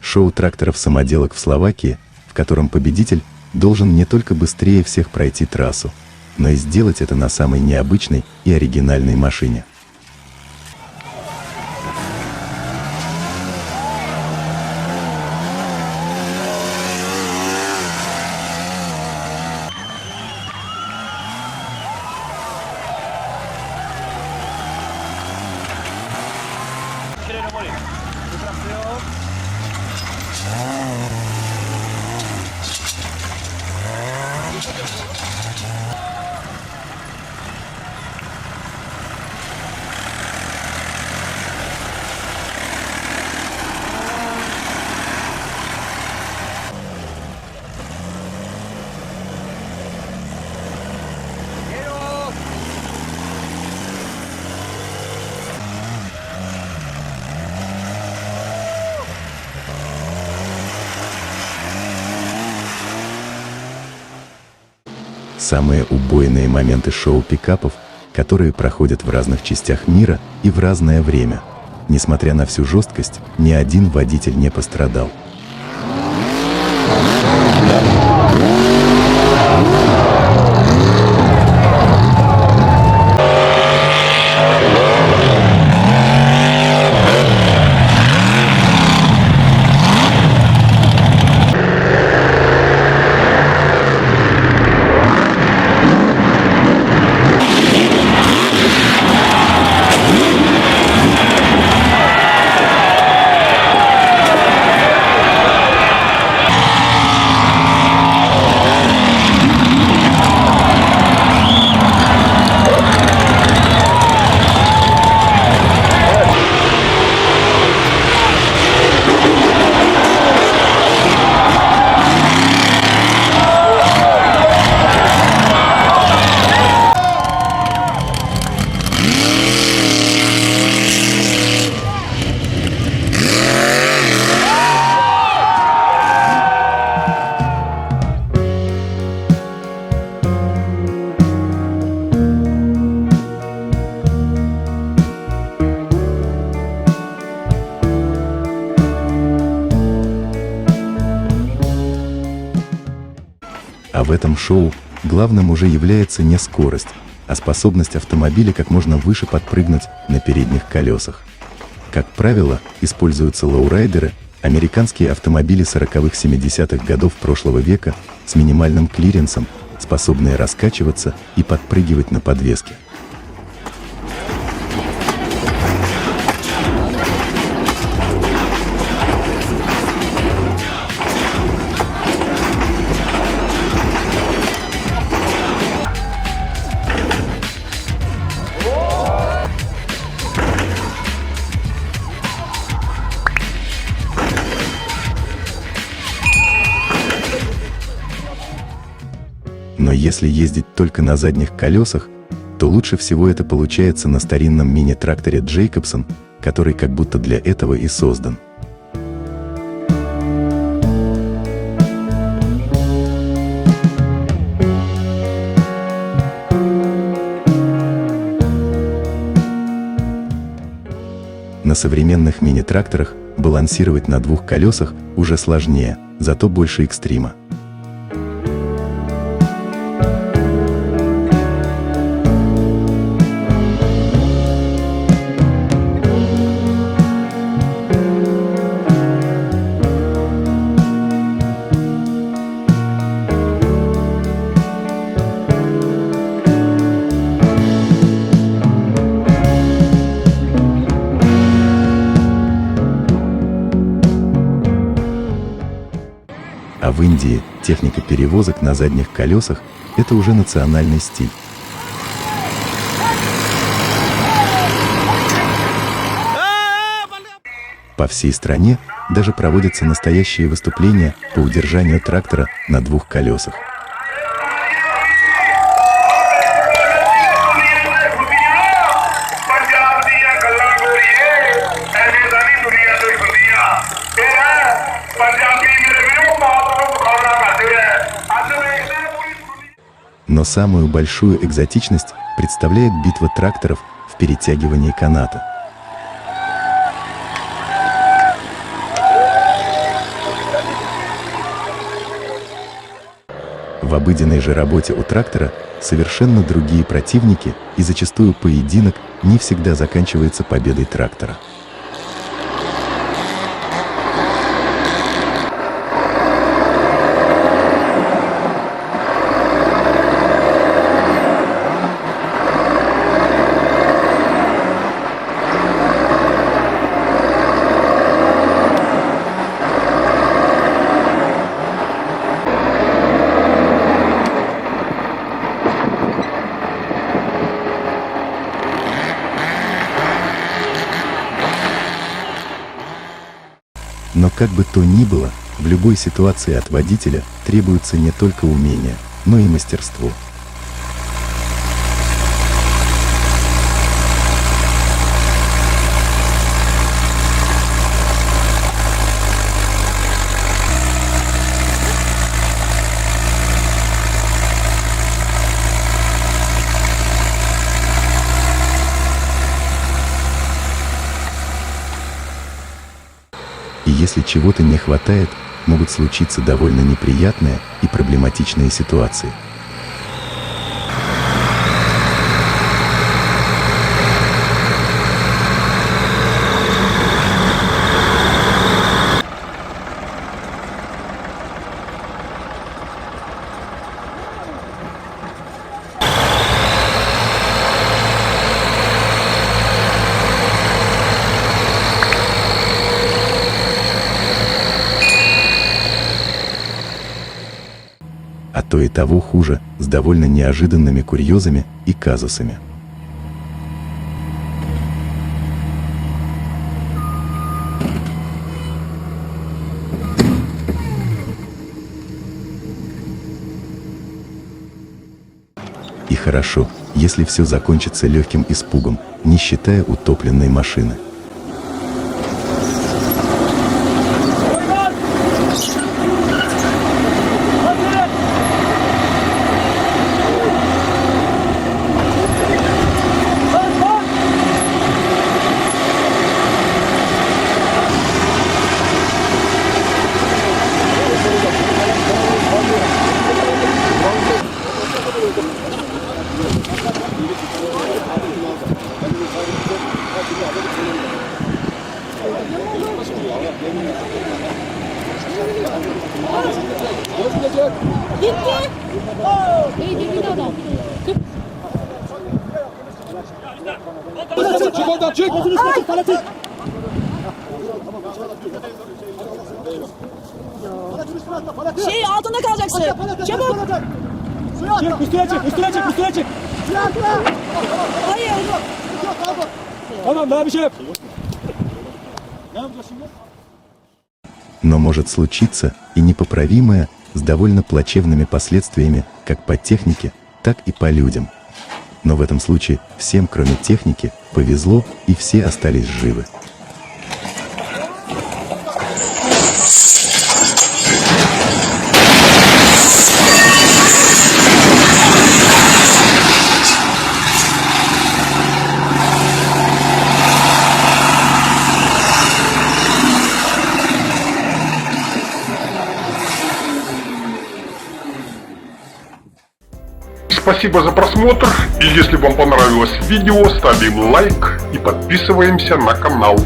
Шоу тракторов-самоделок в Словакии, в котором победитель должен не только быстрее всех пройти трассу, но и сделать это на самой необычной и оригинальной машине. Самые убойные моменты шоу пикапов, которые проходят в разных частях мира и в разное время. Несмотря на всю жесткость, ни один водитель не пострадал. А в этом шоу главным уже является не скорость, а способность автомобиля как можно выше подпрыгнуть на передних колесах. Как правило, используются лоурайдеры, американские автомобили 40-х-70-х годов прошлого века с минимальным клиренсом, способные раскачиваться и подпрыгивать на подвеске. Но если ездить только на задних колесах, то лучше всего это получается на старинном мини-тракторе Джейкобсон, который как будто для этого и создан. На современных мини-тракторах балансировать на двух колесах уже сложнее, зато больше экстрима. А в Индии техника перевозок на задних колесах – это уже национальный стиль. По всей стране даже проводятся настоящие выступления по удержанию трактора на двух колесах. Но самую большую экзотичность представляет битва тракторов в перетягивании каната. обыденной же работе у трактора совершенно другие противники, и зачастую поединок не всегда заканчивается победой трактора. Но как бы то ни было, в любой ситуации от водителя требуется не только умение, но и мастерство. И если чего-то не хватает, могут случиться довольно неприятные и проблематичные ситуации. А то и того хуже, с довольно неожиданными курьезами и казусами. И хорошо, если все закончится легким испугом, не считая утопленной машины. Gitti. İyi adam. Çık oradan çık. Şey altında kalacaksın. Çabuk. Çık üstüne çık üstüne çık üstüne çık. Hayır. Tamam daha bir şey yap. Но может случиться и непоправимое с довольно плачевными последствиями как по технике, так и по людям. Но в этом случае всем, кроме техники, повезло и все остались живы. Спасибо за просмотр, и если вам понравилось видео, ставим лайк и подписываемся на канал.